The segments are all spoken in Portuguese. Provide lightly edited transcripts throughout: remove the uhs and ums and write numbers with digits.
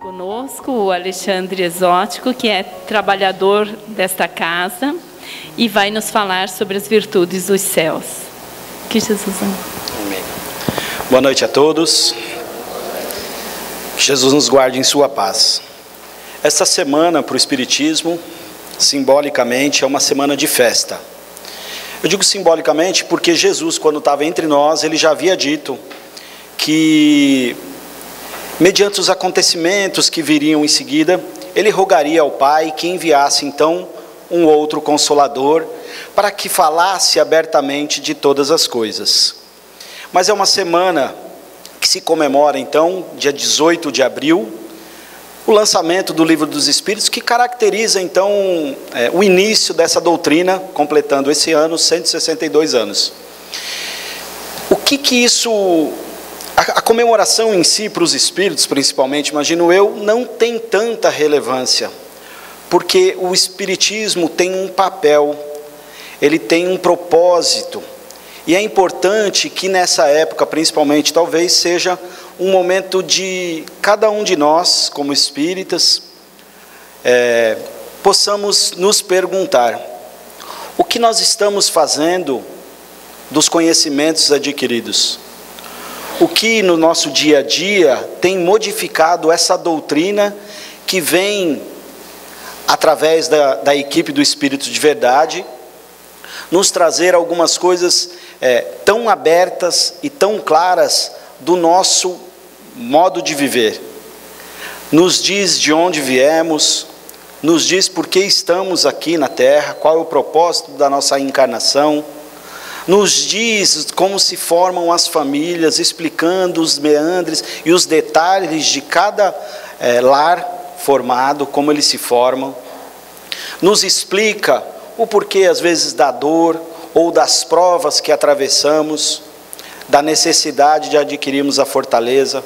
Conosco o Alexandre Exótico, que é trabalhador desta casa e vai nos falar sobre as virtudes dos céus. Que Jesus amém. Boa noite a todos. Que Jesus nos guarde em sua paz. Esta semana para o Espiritismo, simbolicamente, é uma semana de festa. Eu digo simbolicamente porque Jesus, quando estava entre nós, ele já havia dito que, mediante os acontecimentos que viriam em seguida, ele rogaria ao Pai que enviasse então um outro Consolador para que falasse abertamente de todas as coisas. Mas é uma semana que se comemora então, dia 18 de abril, o lançamento do Livro dos Espíritos, que caracteriza então o início dessa doutrina, completando esse ano 162 anos. O que isso... A comemoração em si, para os espíritos principalmente, imagino eu, não tem tanta relevância, porque o espiritismo tem um papel, ele tem um propósito, e é importante que nessa época, principalmente, talvez seja um momento de cada um de nós, como espíritas, possamos nos perguntar, o que nós estamos fazendo dos conhecimentos adquiridos? O que no nosso dia a dia tem modificado essa doutrina que vem através da equipe do Espírito de Verdade, nos trazer algumas coisas tão abertas e tão claras do nosso modo de viver. Nos diz de onde viemos, nos diz por que estamos aqui na Terra, qual é o propósito da nossa encarnação, nos diz como se formam as famílias, explicando os meandres e os detalhes de cada lar formado, como eles se formam. Nos explica o porquê, às vezes, da dor ou das provas que atravessamos, da necessidade de adquirirmos a fortaleza.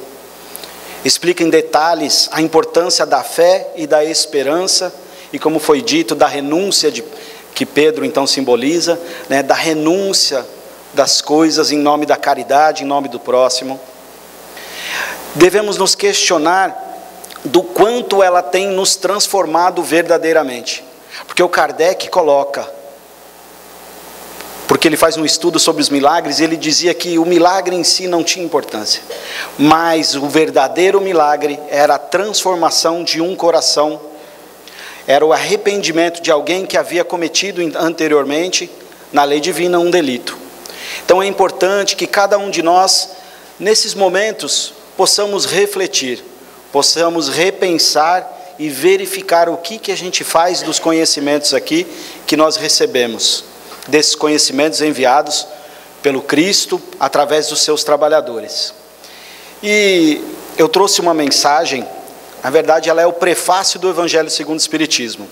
Explica em detalhes a importância da fé e da esperança, e como foi dito, da renúncia que Pedro então simboliza, da renúncia das coisas em nome da caridade, em nome do próximo. Devemos nos questionar do quanto ela tem nos transformado verdadeiramente, porque o Kardec coloca, porque ele faz um estudo sobre os milagres, e ele dizia que o milagre em si não tinha importância, mas o verdadeiro milagre era a transformação de um coração, era o arrependimento de alguém que havia cometido anteriormente, na lei divina, um delito. Então é importante que cada um de nós, nesses momentos, possamos refletir, possamos repensar e verificar o que a gente faz dos conhecimentos aqui que nós recebemos, desses conhecimentos enviados pelo Cristo através dos seus trabalhadores. E eu trouxe uma mensagem. Na verdade, ela é o prefácio do Evangelho segundo o Espiritismo.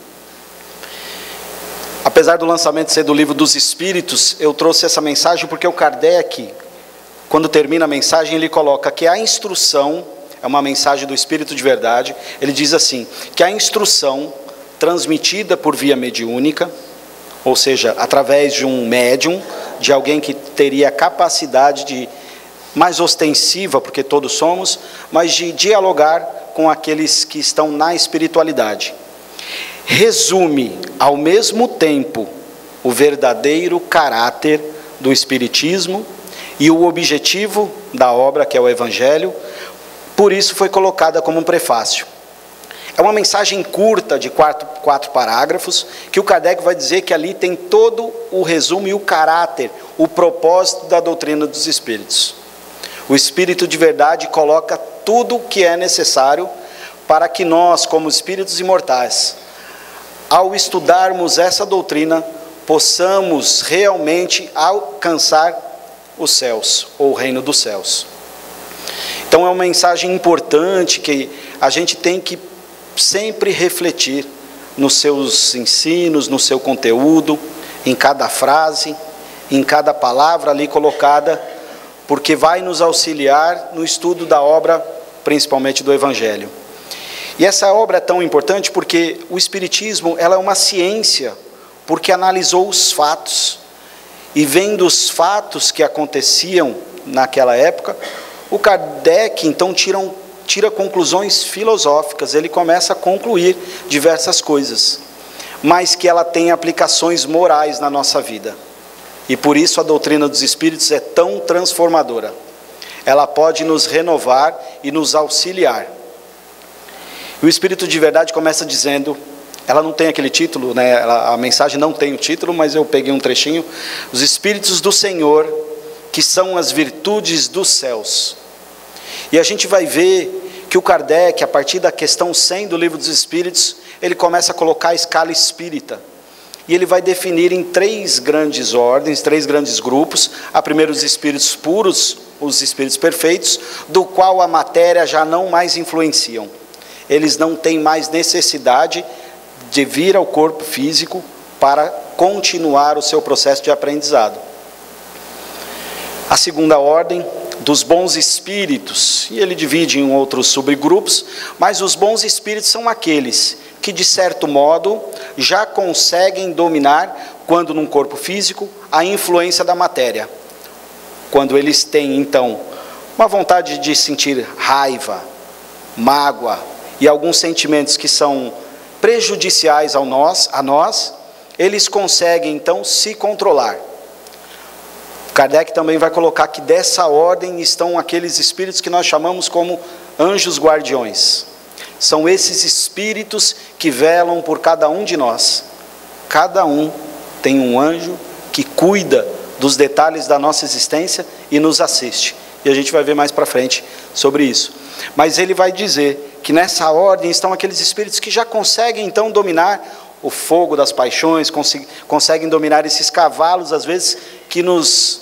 Apesar do lançamento ser do Livro dos Espíritos, eu trouxe essa mensagem porque o Kardec, quando termina a mensagem, ele coloca que a instrução, é uma mensagem do Espírito de Verdade, ele diz assim, que a instrução transmitida por via mediúnica, ou seja, através de um médium, de alguém que teria capacidade de, mais ostensiva, porque todos somos, mas de dialogar com aqueles que estão na espiritualidade. Resume, ao mesmo tempo, o verdadeiro caráter do Espiritismo e o objetivo da obra, que é o Evangelho, por isso foi colocada como um prefácio. É uma mensagem curta de quatro parágrafos, que o Kardec vai dizer que ali tem todo o resumo e o caráter, o propósito da doutrina dos Espíritos. O Espírito de Verdade coloca tudo o que é necessário para que nós, como espíritos imortais, ao estudarmos essa doutrina, possamos realmente alcançar os céus, ou o reino dos céus. Então é uma mensagem importante que a gente tem que sempre refletir nos seus ensinos, no seu conteúdo, em cada frase, em cada palavra ali colocada, porque vai nos auxiliar no estudo da obra, principalmente do Evangelho. E essa obra é tão importante porque o Espiritismo, ela é uma ciência, porque analisou os fatos, e vendo os fatos que aconteciam naquela época, o Kardec então tira conclusões filosóficas, ele começa a concluir diversas coisas, mas que ela tem aplicações morais na nossa vida. E por isso a doutrina dos Espíritos é tão transformadora. Ela pode nos renovar e nos auxiliar. E o Espírito de Verdade começa dizendo, ela não tem aquele título, né? A mensagem não tem o título, mas eu peguei um trechinho. Os Espíritos do Senhor, que são as virtudes dos céus. E a gente vai ver que o Kardec, a partir da questão 100 do Livro dos Espíritos, ele começa a colocar a escala espírita. E ele vai definir em 3 grandes ordens, 3 grandes grupos. A primeiro, os espíritos puros, os espíritos perfeitos, do qual a matéria já não mais influenciam. Eles não têm mais necessidade de vir ao corpo físico para continuar o seu processo de aprendizado. A segunda ordem, dos bons espíritos, e ele divide em outros subgrupos, mas os bons espíritos são aqueles que, de certo modo, já conseguem dominar, quando num corpo físico, a influência da matéria. Quando eles têm, então, uma vontade de sentir raiva, mágoa e alguns sentimentos que são prejudiciais a nós, eles conseguem, então, se controlar. Kardec também vai colocar que dessa ordem estão aqueles espíritos que nós chamamos como anjos guardiões. São esses espíritos que velam por cada um de nós. Cada um tem um anjo que cuida dos detalhes da nossa existência e nos assiste. E a gente vai ver mais para frente sobre isso. Mas ele vai dizer que nessa ordem estão aqueles espíritos que já conseguem então dominar o fogo das paixões, conseguem dominar esses cavalos, às vezes, que nos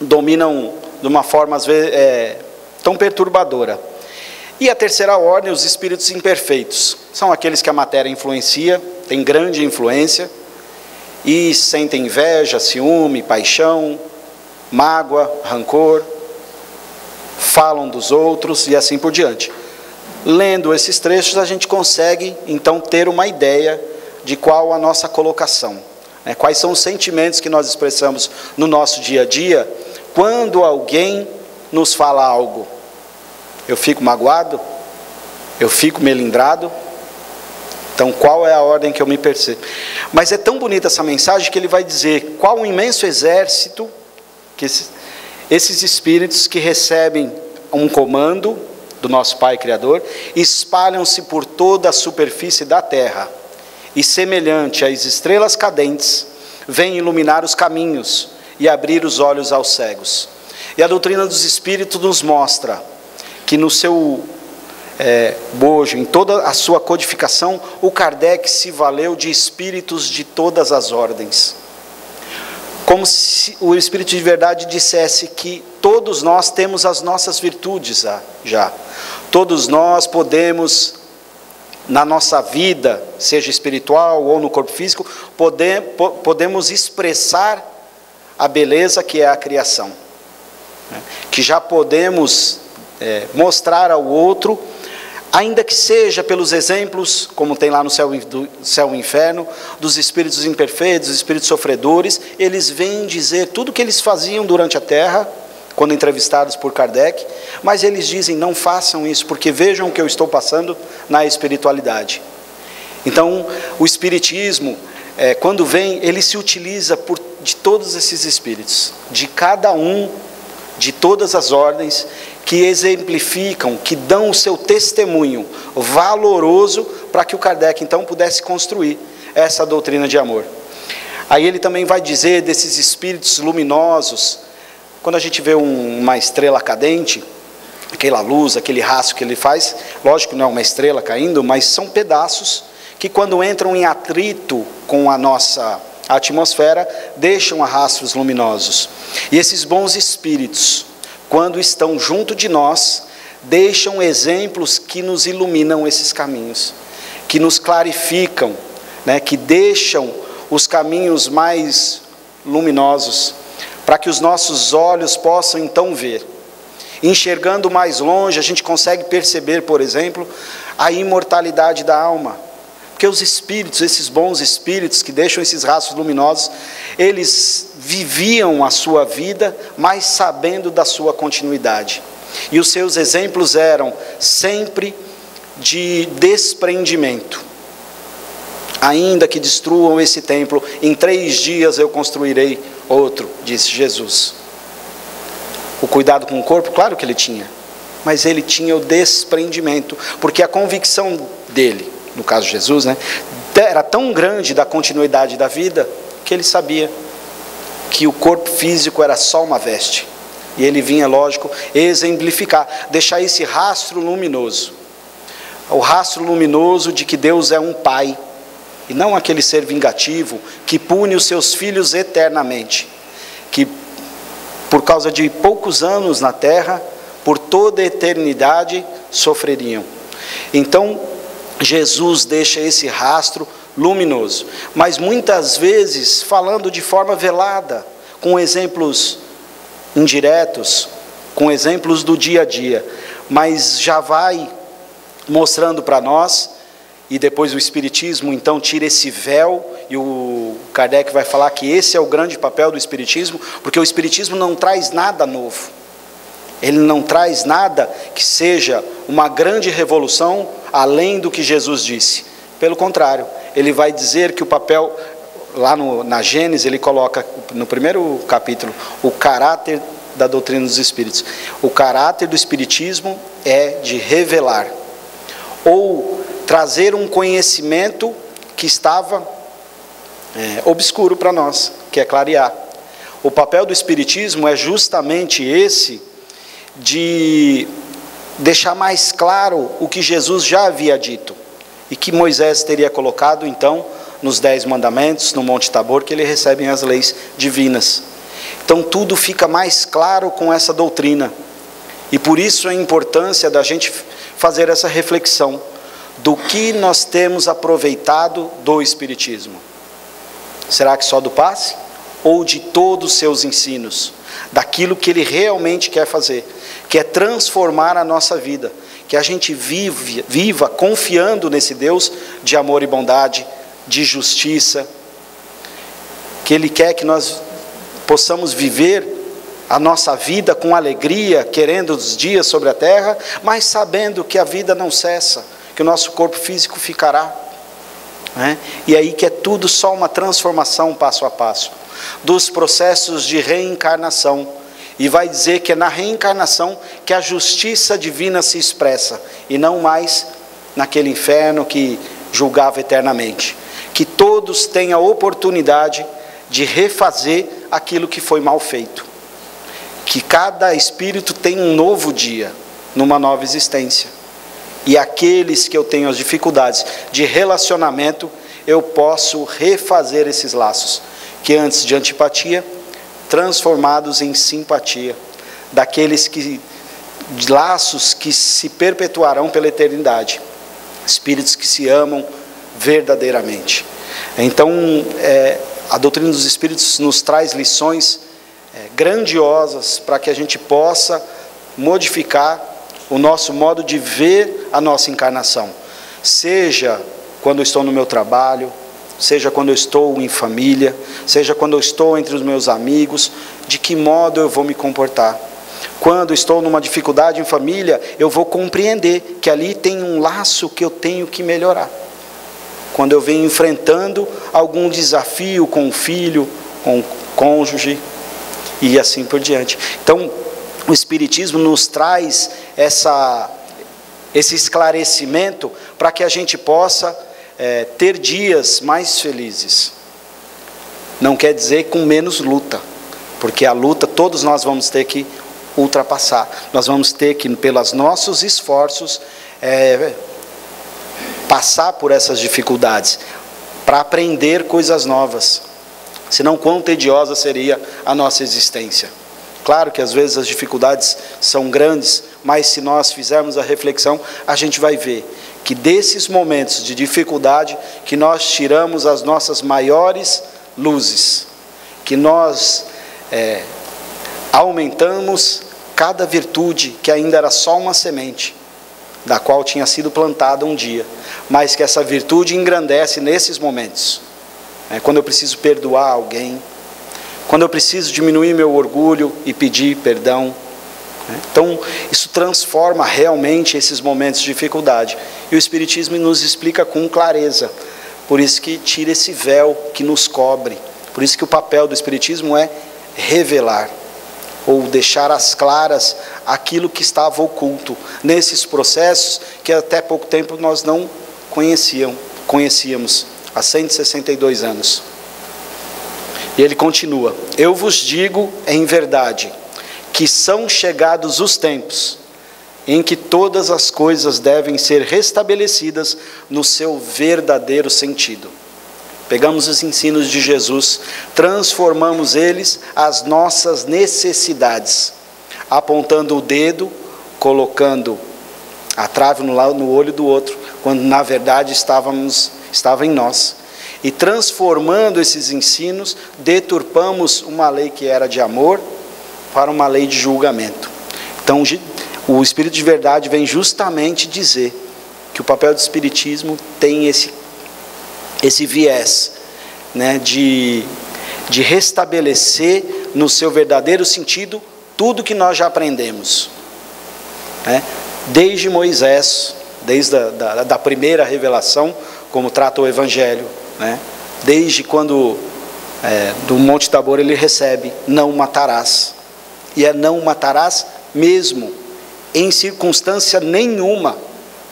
dominam de uma forma, às vezes, tão perturbadora. E a terceira ordem, os espíritos imperfeitos. São aqueles que a matéria influencia, tem grande influência, e sentem inveja, ciúme, paixão, mágoa, rancor, falam dos outros e assim por diante. Lendo esses trechos, a gente consegue, então, ter uma ideia de qual a nossa colocação, né? Quais são os sentimentos que nós expressamos no nosso dia a dia, quando alguém nos fala algo. Eu fico magoado? Eu fico melindrado? Então, qual é a ordem que eu me percebo? Mas é tão bonita essa mensagem que ele vai dizer qual o imenso exército que esses espíritos que recebem um comando do nosso Pai Criador, espalham-se por toda a superfície da terra, e semelhante às estrelas cadentes, vêm iluminar os caminhos e abrir os olhos aos cegos. E a doutrina dos Espíritos nos mostra que no seu bojo, em toda a sua codificação, o Kardec se valeu de espíritos de todas as ordens. Como se o Espírito de Verdade dissesse que todos nós temos as nossas virtudes já. Todos nós podemos, na nossa vida, seja espiritual ou no corpo físico, podemos expressar a beleza que é a criação. Que já podemos mostrar ao outro, ainda que seja pelos exemplos, como tem lá no céu e inferno, dos espíritos imperfeitos, dos espíritos sofredores, eles vêm dizer tudo o que eles faziam durante a terra, quando entrevistados por Kardec, mas eles dizem, não façam isso, porque vejam o que eu estou passando na espiritualidade. Então, o espiritismo, quando vem, ele se utiliza de todos esses espíritos, de cada um, de todas as ordens, que exemplificam, que dão o seu testemunho valoroso para que o Kardec então pudesse construir essa doutrina de amor. Aí ele também vai dizer desses espíritos luminosos, quando a gente vê uma estrela cadente, aquela luz, aquele rastro que ele faz, lógico que não é uma estrela caindo, mas são pedaços que quando entram em atrito com a nossa atmosfera, deixam rastros luminosos. E esses bons espíritos, quando estão junto de nós, deixam exemplos que nos iluminam esses caminhos, que nos clarificam, né, que deixam os caminhos mais luminosos, para que os nossos olhos possam então ver. Enxergando mais longe, a gente consegue perceber, por exemplo, a imortalidade da alma. Porque os espíritos, esses bons espíritos que deixam esses rastros luminosos, eles viviam a sua vida, mas sabendo da sua continuidade. E os seus exemplos eram sempre de desprendimento. Ainda que destruam esse templo, em 3 dias eu construirei outro, disse Jesus. O cuidado com o corpo, claro que ele tinha, mas ele tinha o desprendimento, porque a convicção dele, no caso de Jesus, era tão grande da continuidade da vida, que ele sabia que o corpo físico era só uma veste. E ele vinha, lógico, exemplificar, deixar esse rastro luminoso. O rastro luminoso de que Deus é um pai, e não aquele ser vingativo que pune os seus filhos eternamente, que por causa de poucos anos na terra, por toda a eternidade, sofreriam. Então, Jesus deixa esse rastro luminoso, mas muitas vezes falando de forma velada, com exemplos indiretos, com exemplos do dia a dia, mas já vai mostrando para nós. E depois o Espiritismo então tira esse véu, e o Kardec vai falar que esse é o grande papel do Espiritismo, porque o Espiritismo não traz nada novo. Ele não traz nada que seja uma grande revolução além do que Jesus disse. Pelo contrário, ele vai dizer que o papel, lá na Gênesis, ele coloca no primeiro capítulo, o caráter da doutrina dos Espíritos. O caráter do Espiritismo é de revelar, ou trazer um conhecimento que estava obscuro para nós, que é clarear. O papel do Espiritismo é justamente esse, de deixar mais claro o que Jesus já havia dito, e que Moisés teria colocado então nos 10 mandamentos, no Monte Tabor, que ele recebe as leis divinas. Então tudo fica mais claro com essa doutrina, e por isso a importância da gente fazer essa reflexão, do que nós temos aproveitado do Espiritismo. Será que só do passe? Ou de todos os seus ensinos? Daquilo que ele realmente quer fazer, que é transformar a nossa vida, que a gente viva confiando nesse Deus de amor e bondade, de justiça, que ele quer que nós possamos viver a nossa vida com alegria, querendo os dias sobre a terra, mas sabendo que a vida não cessa, que o nosso corpo físico ficará, e aí que é tudo só uma transformação passo a passo, dos processos de reencarnação, e vai dizer que é na reencarnação que a justiça divina se expressa, e não mais naquele inferno que julgava eternamente, que todos tenham a oportunidade de refazer aquilo que foi mal feito, que cada espírito tem um novo dia, numa nova existência. E aqueles que eu tenho as dificuldades de relacionamento, eu posso refazer esses laços, que antes de antipatia, transformados em simpatia, daqueles laços que se perpetuarão pela eternidade, espíritos que se amam verdadeiramente. Então, a doutrina dos Espíritos nos traz lições grandiosas para que a gente possa modificar o nosso modo de ver a nossa encarnação, seja quando eu estou no meu trabalho, seja quando eu estou em família, seja quando eu estou entre os meus amigos, de que modo eu vou me comportar. Quando estou numa dificuldade em família, eu vou compreender que ali tem um laço que eu tenho que melhorar. Quando eu venho enfrentando algum desafio com o filho, com o cônjuge, e assim por diante. Então, o Espiritismo nos traz esse esclarecimento para que a gente possa ter dias mais felizes. Não quer dizer com menos luta, porque a luta todos nós vamos ter que ultrapassar. Nós vamos ter que, pelos nossos esforços, passar por essas dificuldades, para aprender coisas novas. Senão, quão tediosa seria a nossa existência. Claro que às vezes as dificuldades são grandes, mas se nós fizermos a reflexão, a gente vai ver que desses momentos de dificuldade, que nós tiramos as nossas maiores luzes, que nós aumentamos cada virtude que ainda era só uma semente, da qual tinha sido plantada um dia, mas que essa virtude engrandece nesses momentos. Quando eu preciso perdoar alguém, quando eu preciso diminuir meu orgulho e pedir perdão, Então, isso transforma realmente esses momentos de dificuldade. E o Espiritismo nos explica com clareza. Por isso que tira esse véu que nos cobre. Por isso que o papel do Espiritismo é revelar, ou deixar às claras aquilo que estava oculto nesses processos que até pouco tempo nós não conhecíamos, há 162 anos. E ele continua: eu vos digo em verdade, que são chegados os tempos em que todas as coisas devem ser restabelecidas no seu verdadeiro sentido. Pegamos os ensinos de Jesus, transformamos eles às nossas necessidades, apontando o dedo, colocando a trave no olho do outro, quando na verdade estava em nós. E transformando esses ensinos, deturpamos uma lei que era de amor para uma lei de julgamento. Então, o Espírito de Verdade vem justamente dizer que o papel do Espiritismo tem esse viés, né, de restabelecer no seu verdadeiro sentido tudo que nós já aprendemos, né? Desde Moisés, desde da primeira revelação, como trata o Evangelho, né? Desde quando do Monte Tabor ele recebe: não matarás. E é não matarás mesmo. Em circunstância nenhuma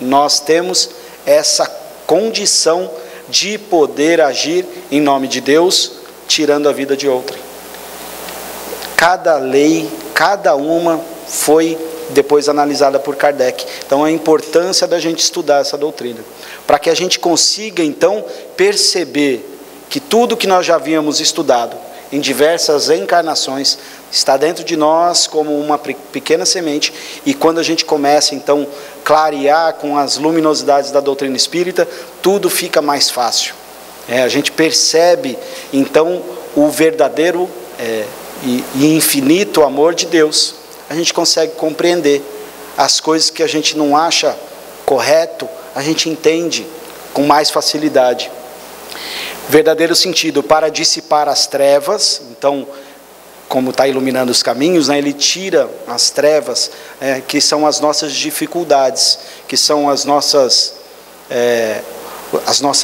nós temos essa condição de poder agir em nome de Deus, tirando a vida de outrem. Cada lei, cada uma foi depois analisada por Kardec. Então a importância da gente estudar essa doutrina, para que a gente consiga então perceber que tudo que nós já havíamos estudado em diversas encarnações está dentro de nós como uma pequena semente, e quando a gente começa então clarear com as luminosidades da doutrina espírita, tudo fica mais fácil. A gente percebe então o verdadeiro e infinito amor de Deus. A gente consegue compreender as coisas que a gente não acha correto, a gente entende com mais facilidade. Verdadeiro sentido: para dissipar as trevas. Então, como está iluminando os caminhos, né, ele tira as trevas, que são as nossas dificuldades, que são as nossas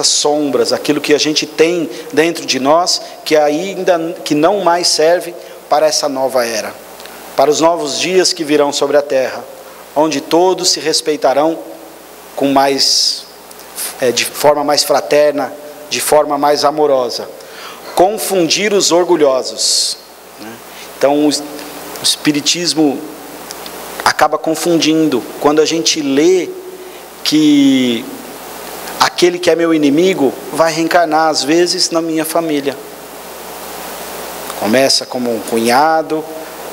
sombras, aquilo que a gente tem dentro de nós, que não mais serve para essa nova era, para os novos dias que virão sobre a terra, onde todos se respeitarão de forma mais fraterna, de forma mais amorosa. Confundir os orgulhosos. Então o Espiritismo acaba confundindo. Quando a gente lê que aquele que é meu inimigo vai reencarnar às vezes na minha família. Começa como um cunhado,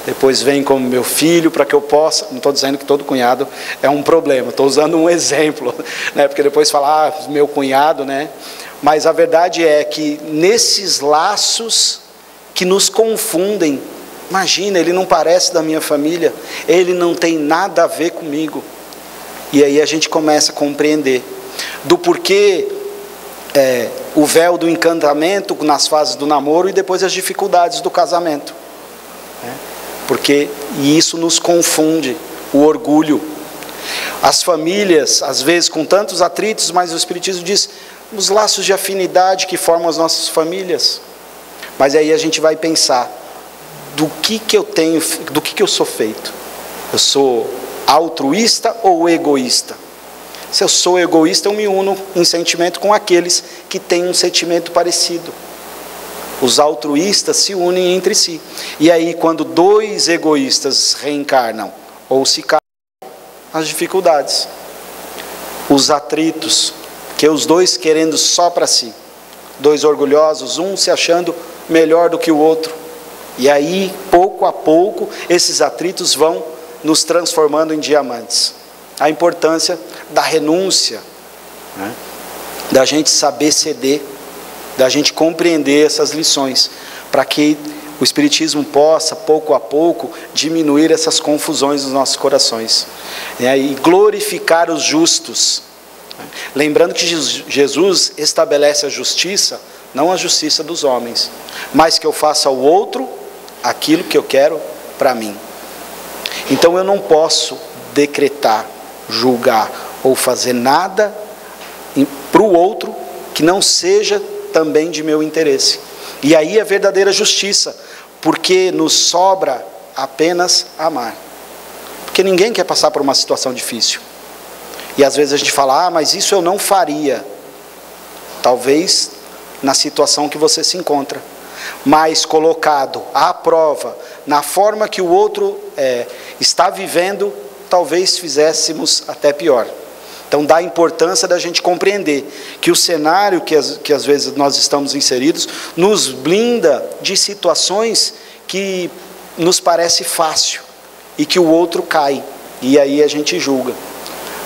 depois vem como meu filho, para que eu possa... Não estou dizendo que todo cunhado é um problema, estou usando um exemplo, né? Porque depois fala, meu cunhado, né? Mas a verdade é que nesses laços que nos confundem, imagina, ele não parece da minha família, ele não tem nada a ver comigo. E aí a gente começa a compreender do porquê o véu do encantamento nas fases do namoro e depois as dificuldades do casamento. E isso nos confunde, o orgulho. As famílias, às vezes com tantos atritos, mas o Espiritismo diz, os laços de afinidade que formam as nossas famílias. Mas aí a gente vai pensar, do que eu tenho, do que eu sou feito? Eu sou altruísta ou egoísta? Se eu sou egoísta, eu me uno em sentimento com aqueles que têm um sentimento parecido. Os altruístas se unem entre si. E aí, quando dois egoístas reencarnam ou se casam, as dificuldades, os atritos, que os dois querendo só para si, dois orgulhosos, um se achando melhor do que o outro. E aí, pouco a pouco, esses atritos vão nos transformando em diamantes. A importância da renúncia, né? Da gente saber ceder, da gente compreender essas lições, para que o Espiritismo possa, pouco a pouco, diminuir essas confusões nos nossos corações, e glorificar os justos. Lembrando que Jesus estabelece a justiça, não a justiça dos homens, mas que eu faça ao outro aquilo que eu quero para mim. Então eu não posso decretar, julgar ou fazer nada para o outro que não seja também de meu interesse. E aí é verdadeira justiça, porque nos sobra apenas amar. Porque ninguém quer passar por uma situação difícil. E às vezes a gente fala, mas isso eu não faria. Talvez na situação que você se encontra. Mas colocado à prova, na forma que o outro está vivendo, talvez fizéssemos até pior. Então dá a importância da gente compreender que o cenário que às vezes nós estamos inseridos, nos blinda de situações que nos parece fácil, e que o outro cai, e aí a gente julga.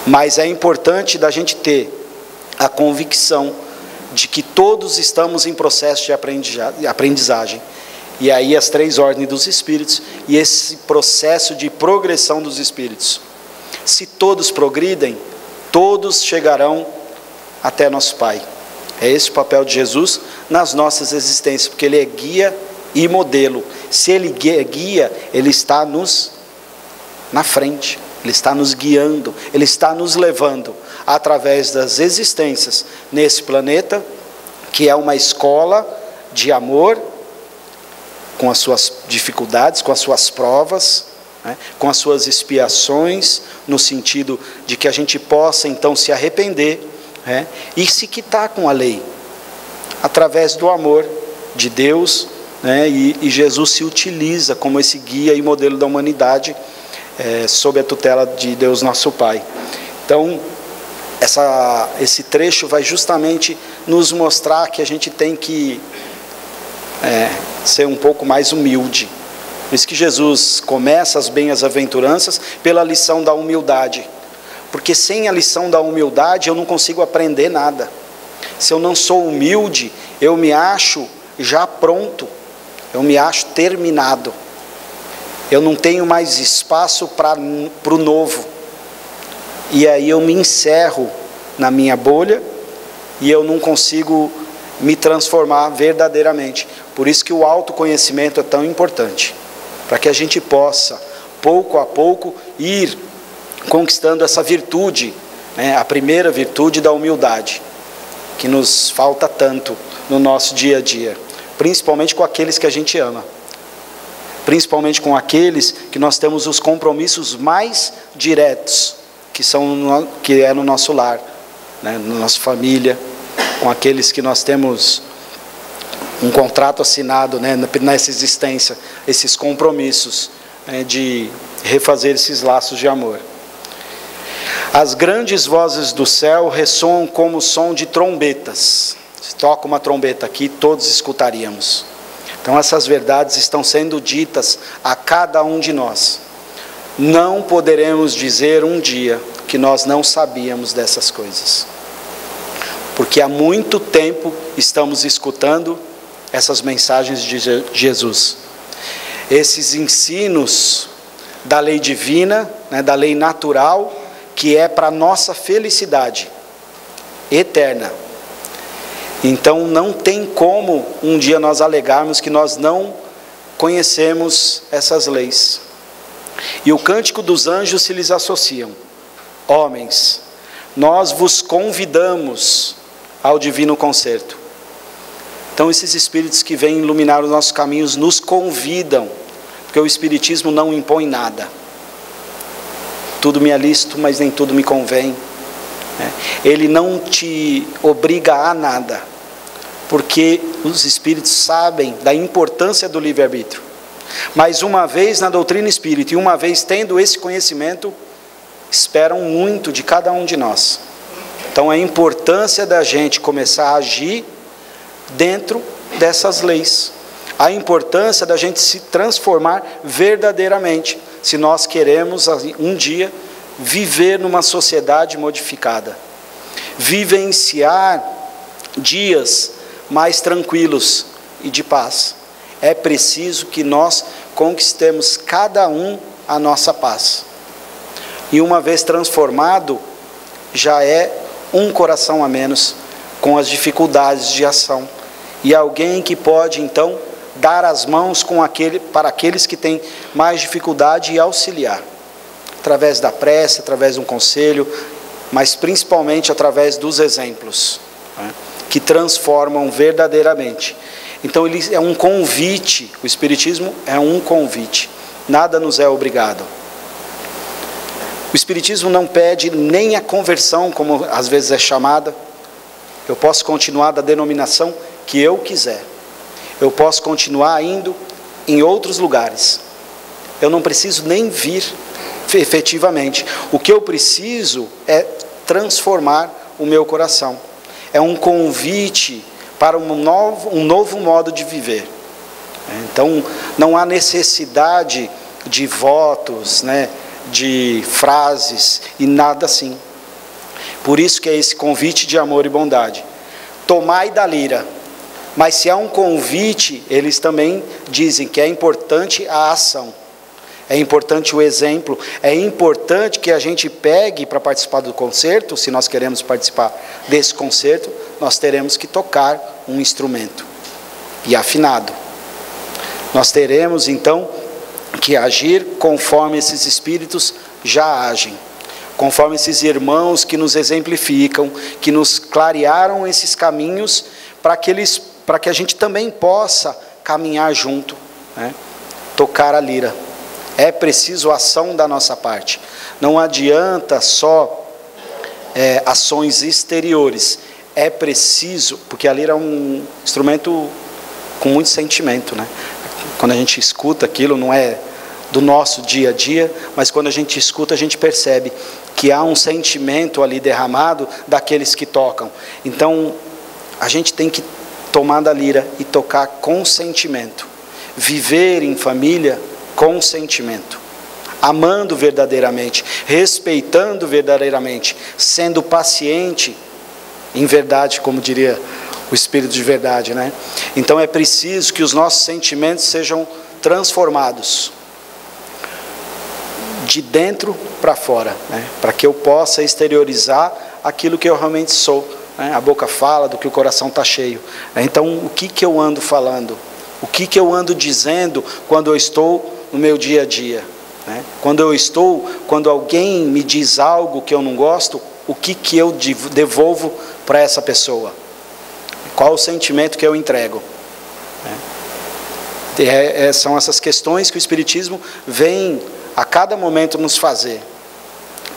Mas é importante da gente ter a convicção de que todos estamos em processo de aprendizagem. E aí as 3 ordens dos Espíritos, e esse processo de progressão dos Espíritos. Se todos progridem, todos chegarão até nosso Pai. É esse o papel de Jesus nas nossas existências, porque Ele é guia e modelo. Se Ele é guia, Ele está na frente, Ele está nos guiando, Ele está nos levando através das existências nesse planeta, que é uma escola de amor, com as suas dificuldades, com as suas provas, né, com as suas expiações, no sentido de que a gente possa então se arrepender, né, e se quitar com a lei, através do amor de Deus, né, e Jesus se utiliza como esse guia e modelo da humanidade, sob a tutela de Deus nosso Pai. Então, esse trecho vai justamente nos mostrar que a gente tem que ser um pouco mais humilde. Por isso que Jesus começa as bem-aventuranças pela lição da humildade. Porque sem a lição da humildade eu não consigo aprender nada. Se eu não sou humilde, eu me acho já pronto, eu me acho terminado. Eu não tenho mais espaço para o novo. E aí eu me encerro na minha bolha e eu não consigo me transformar verdadeiramente. Por isso que o autoconhecimento é tão importante. Para que a gente possa, pouco a pouco, ir conquistando essa virtude, né, a primeira virtude da humildade, que nos falta tanto no nosso dia a dia. Principalmente com aqueles que a gente ama. Principalmente com aqueles que nós temos os compromissos mais diretos, que é no nosso lar, né, na nossa família, com aqueles que nós temos um contrato assinado, né, nessa existência, esses compromissos, né, de refazer esses laços de amor. As grandes vozes do céu ressoam como o som de trombetas. Se toca uma trombeta aqui, todos escutaríamos. Então essas verdades estão sendo ditas a cada um de nós. Não poderemos dizer um dia que nós não sabíamos dessas coisas. Porque há muito tempo estamos escutando essas mensagens de Jesus. Esses ensinos da lei divina, né, da lei natural, que é para a nossa felicidade eterna. Então não tem como um dia nós alegarmos que nós não conhecemos essas leis. E o cântico dos anjos se lhes associam. Homens, nós vos convidamos ao divino concerto. Então esses espíritos que vêm iluminar os nossos caminhos nos convidam, porque o espiritismo não impõe nada. Tudo me é lícito, mas nem tudo me convém. Ele não te obriga a nada, porque os espíritos sabem da importância do livre-arbítrio. Mas uma vez na doutrina espírita, e uma vez tendo esse conhecimento, esperam muito de cada um de nós. Então a importância da gente começar a agir dentro dessas leis. A importância da gente se transformar verdadeiramente, se nós queremos um dia viver numa sociedade modificada. Vivenciar dias mais tranquilos e de paz. É preciso que nós conquistemos cada um a nossa paz. E uma vez transformado, já é um coração a menos com as dificuldades de ação. E alguém que pode então dar as mãos para aqueles que têm mais dificuldade e auxiliar. através da prece, através de um conselho, mas principalmente através dos exemplos, né, que transformam verdadeiramente. Então ele é um convite, o Espiritismo é um convite, nada nos é obrigado. O Espiritismo não pede nem a conversão, como às vezes é chamada. Eu posso continuar da denominação que eu quiser. Eu posso continuar indo em outros lugares. Eu não preciso nem vir efetivamente. O que eu preciso é transformar o meu coração. É um convite para um novo modo de viver. Então, não há necessidade de votos, né, de frases e nada assim. Por isso que é esse convite de amor e bondade. Tomai da lira. Mas se há um convite, eles também dizem que é importante a ação. É importante o exemplo. É importante que a gente pegue para participar do concerto. Se nós queremos participar desse concerto, nós teremos que tocar um instrumento. E afinado. Nós teremos então que agir conforme esses espíritos já agem, conforme esses irmãos que nos exemplificam, que nos clarearam esses caminhos, para que a gente também possa caminhar junto, né? Tocar a lira. É preciso ação da nossa parte. Não adianta só ações exteriores. É preciso, porque a lira é um instrumento com muito sentimento, né? Quando a gente escuta aquilo, não é do nosso dia a dia, mas quando a gente escuta, a gente percebe que há um sentimento ali derramado daqueles que tocam. Então, a gente tem que tomar da lira e tocar com sentimento. Viver em família com sentimento. Amando verdadeiramente, respeitando verdadeiramente, sendo paciente em verdade, como diria o Espírito de verdade, né? Então é preciso que os nossos sentimentos sejam transformados de dentro para fora, né? Para que eu possa exteriorizar aquilo que eu realmente sou, né? A boca fala do que o coração está cheio. Então o que eu ando falando? O que eu ando dizendo quando eu estou no meu dia a dia, né? Quando alguém me diz algo que eu não gosto, o que eu devolvo para essa pessoa? Qual o sentimento que eu entrego? São essas questões que o Espiritismo vem a cada momento nos fazer,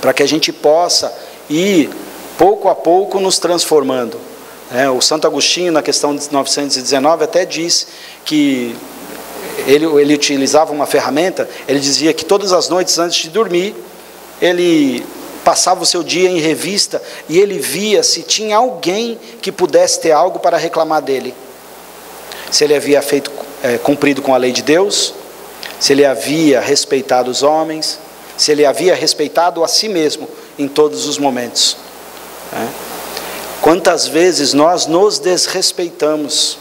para que a gente possa ir pouco a pouco nos transformando. O Santo Agostinho, na questão de 919, até diz que ele utilizava uma ferramenta. Ele dizia que todas as noites antes de dormir, ele passava o seu dia em revista e ele via se tinha alguém que pudesse ter algo para reclamar dele. Se ele havia cumprido com a lei de Deus, se ele havia respeitado os homens, se ele havia respeitado a si mesmo em todos os momentos. Quantas vezes nós nos desrespeitamos,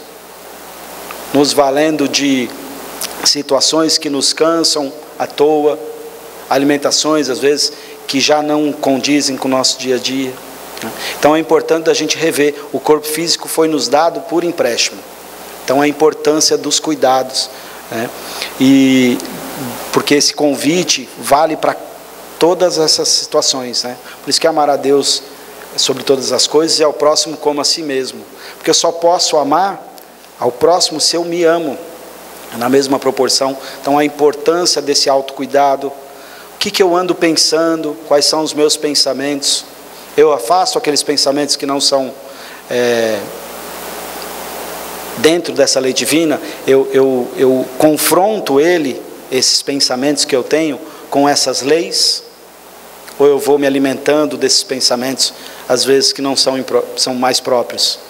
nos valendo de situações que nos cansam à toa, alimentações às vezes que já não condizem com o nosso dia a dia. Então é importante a gente rever. O corpo físico foi nos dado por empréstimo. Então a importância dos cuidados, né? E porque esse convite vale para todas essas situações, né? Por isso que amar a Deus sobre todas as coisas e ao próximo como a si mesmo. Porque eu só posso amar ao próximo se eu me amo na mesma proporção. Então a importância desse autocuidado. O que eu ando pensando? Quais são os meus pensamentos? Eu afasto aqueles pensamentos que não são dentro dessa lei divina. Eu confronto esses pensamentos que eu tenho com essas leis, ou eu vou me alimentando desses pensamentos, às vezes que não são mais próprios.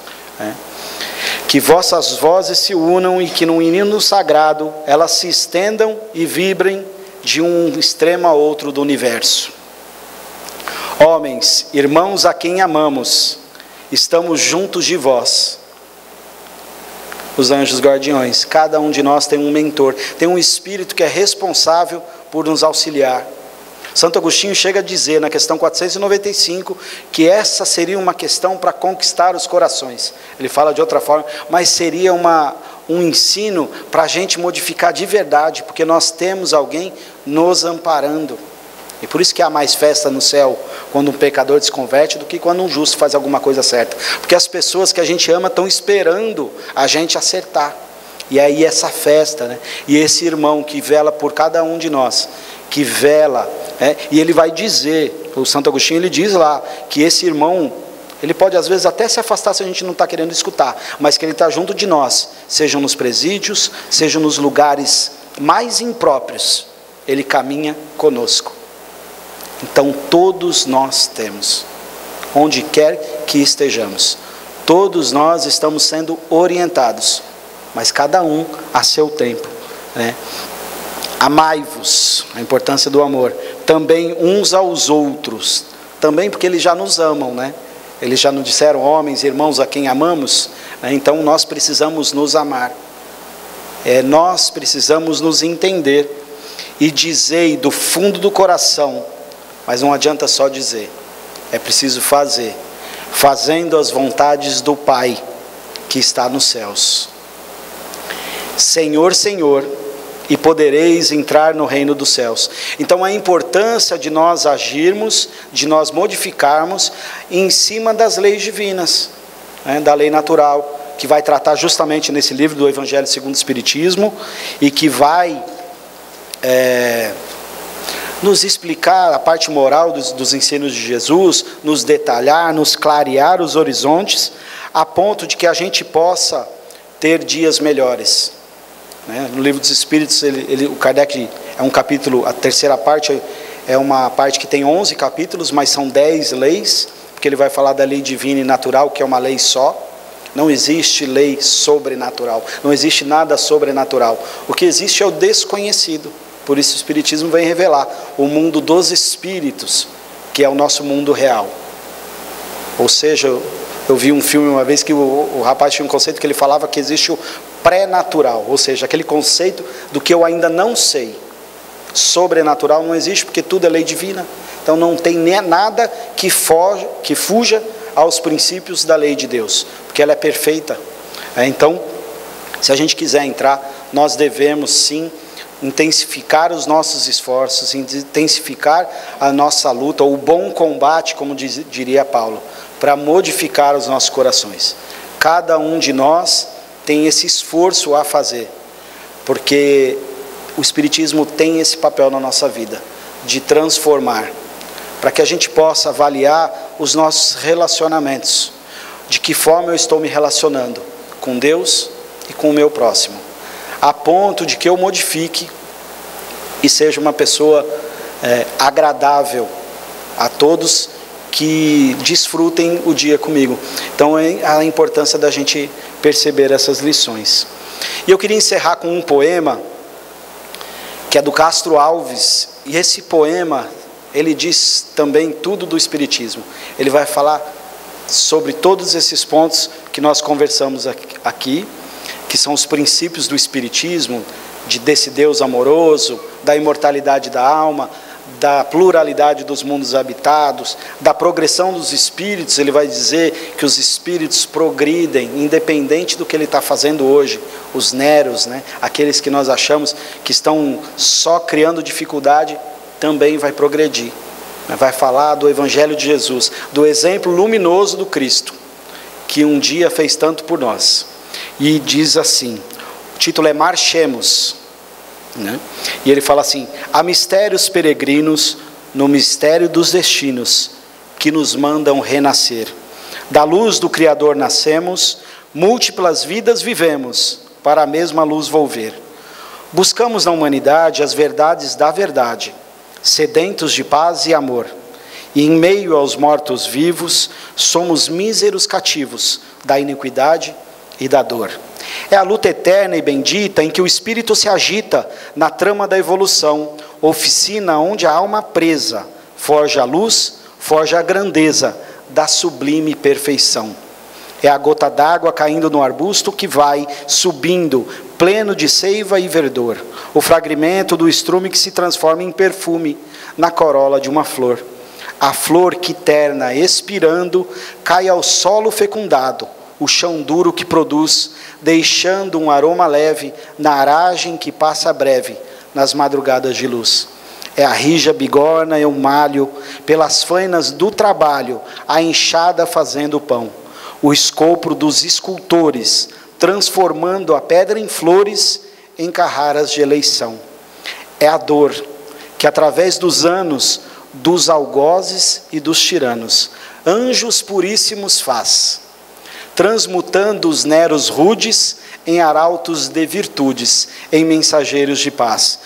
Que vossas vozes se unam e que no hino sagrado elas se estendam e vibrem de um extremo a outro do universo. Homens, irmãos a quem amamos, estamos juntos de vós. Os anjos guardiões, cada um de nós tem um mentor, tem um espírito que é responsável por nos auxiliar. Santo Agostinho chega a dizer na questão 495 que essa seria uma questão para conquistar os corações. Ele fala de outra forma, mas seria um ensino para a gente modificar de verdade, porque nós temos alguém nos amparando, E por isso que há mais festa no céu quando um pecador se converte do que quando um justo faz alguma coisa certa. Porque as pessoas que a gente ama estão esperando a gente acertar. E aí essa festa, né? E esse irmão que vela por cada um de nós, que vela, né? E ele vai dizer, o Santo Agostinho ele diz lá, que esse irmão, ele pode às vezes até se afastar se a gente não está querendo escutar, mas que ele está junto de nós, sejam nos presídios, sejam nos lugares mais impróprios, ele caminha conosco. Então todos nós temos, onde quer que estejamos, todos nós estamos sendo orientados, mas cada um a seu tempo, né? Amai-vos, a importância do amor, também uns aos outros, também porque eles já nos amam, né? Eles já nos disseram, homens, irmãos, a quem amamos, né? Então nós precisamos nos amar, nós precisamos nos entender, e dizei do fundo do coração, mas não adianta só dizer, é preciso fazer, fazendo as vontades do Pai, que está nos céus. Senhor, Senhor, e podereis entrar no reino dos céus. Então a importância de nós agirmos, de nós modificarmos em cima das leis divinas, né, da lei natural, que vai tratar justamente nesse livro do Evangelho segundo o Espiritismo, e que vai nos explicar a parte moral dos ensinos de Jesus, nos detalhar, nos clarear os horizontes, a ponto de que a gente possa ter dias melhores. No livro dos Espíritos, o Kardec, é um capítulo, a terceira parte é uma parte que tem 11 capítulos, mas são 10 leis, porque ele vai falar da lei divina e natural, que é uma lei só. Não existe lei sobrenatural, não existe nada sobrenatural. O que existe é o desconhecido. Por isso o Espiritismo vem revelar o mundo dos espíritos, que é o nosso mundo real. Ou seja, eu vi um filme uma vez que o rapaz tinha um conceito que ele falava que existe o pré-natural, ou seja, aquele conceito do que eu ainda não sei. Sobrenatural não existe porque tudo é lei divina. Então não tem nada que fuja aos princípios da lei de Deus, porque ela é perfeita. Então, se a gente quiser entrar, nós devemos sim intensificar os nossos esforços, intensificar a nossa luta, o bom combate, como diria Paulo, para modificar os nossos corações. Cada um de nós tem esse esforço a fazer, porque o Espiritismo tem esse papel na nossa vida, de transformar, para que a gente possa avaliar os nossos relacionamentos, de que forma eu estou me relacionando com Deus e com o meu próximo, a ponto de que eu modifique e seja uma pessoa agradável a todos que desfrutem o dia comigo. Então é a importância da gente perceber essas lições. E eu queria encerrar com um poema que é do Castro Alves, e esse poema ele diz também tudo do Espiritismo. Ele vai falar sobre todos esses pontos que nós conversamos aqui, que são os princípios do Espiritismo, desse Deus amoroso, da imortalidade da alma, da pluralidade dos mundos habitados, da progressão dos espíritos. Ele vai dizer que os espíritos progridem, independente do que ele está fazendo hoje. Os neros, né, aqueles que nós achamos que estão só criando dificuldade, também vai progredir. Vai falar do Evangelho de Jesus, do exemplo luminoso do Cristo, que um dia fez tanto por nós. E diz assim, o título é Marchemos, né? E ele fala assim: há mistérios peregrinos no mistério dos destinos, que nos mandam renascer. Da luz do Criador nascemos, múltiplas vidas vivemos, para a mesma luz volver. Buscamos na humanidade as verdades da verdade, sedentos de paz e amor. E em meio aos mortos vivos, somos míseros cativos da iniquidade e da dor. É a luta eterna e bendita em que o espírito se agita na trama da evolução, oficina onde a alma presa forja a luz, forja a grandeza da sublime perfeição. É a gota d'água caindo no arbusto que vai subindo, pleno de seiva e verdor, o fragmento do estrume que se transforma em perfume na corola de uma flor. A flor que terna, expirando, cai ao solo fecundado, o chão duro que produz, deixando um aroma leve na aragem que passa breve nas madrugadas de luz. É a rija bigorna, eu malho, pelas fainas do trabalho, a enxada fazendo o pão. O escopro dos escultores, transformando a pedra em flores, em carraras de eleição. É a dor que, através dos anos, dos algozes e dos tiranos, anjos puríssimos faz, transmutando os neros rudes em arautos de virtudes, em mensageiros de paz.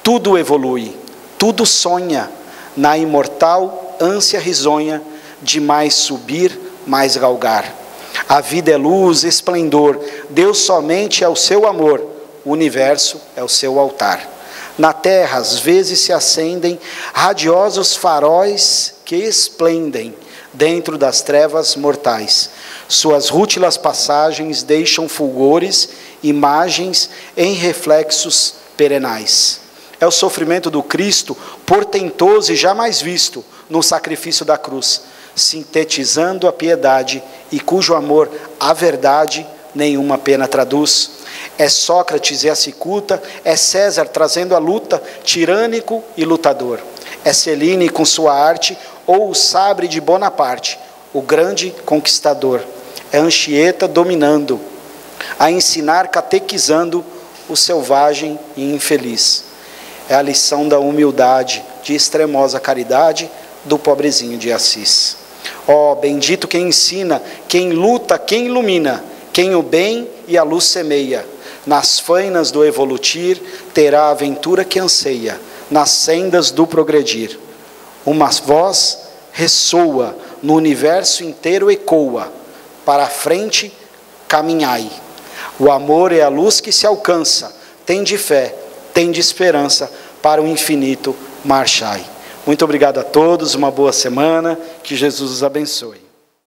Tudo evolui, tudo sonha, na imortal ânsia risonha de mais subir, mais galgar. A vida é luz, esplendor, Deus somente é o seu amor, o universo é o seu altar. Na terra às vezes se acendem radiosos faróis que esplendem dentro das trevas mortais. Suas rútilas passagens deixam fulgores, imagens em reflexos perenais. É o sofrimento do Cristo, portentoso e jamais visto no sacrifício da cruz, sintetizando a piedade e cujo amor a verdade nenhuma pena traduz. É Sócrates e a cicuta, é César trazendo a luta, tirânico e lutador. É Celine com sua arte, ou o sabre de Bonaparte, o grande conquistador. É Anchieta dominando, a ensinar catequizando o selvagem e infeliz. É a lição da humildade, de extremosa caridade, do pobrezinho de Assis. Ó, bendito quem ensina, quem luta, quem ilumina, quem o bem e a luz semeia. Nas fainas do evolutir, terá a aventura que anseia, nas sendas do progredir. Uma voz ressoa, no universo inteiro ecoa, para a frente caminhai. O amor é a luz que se alcança, tende fé, tende esperança, para o infinito marchai. Muito obrigado a todos, uma boa semana, que Jesus os abençoe.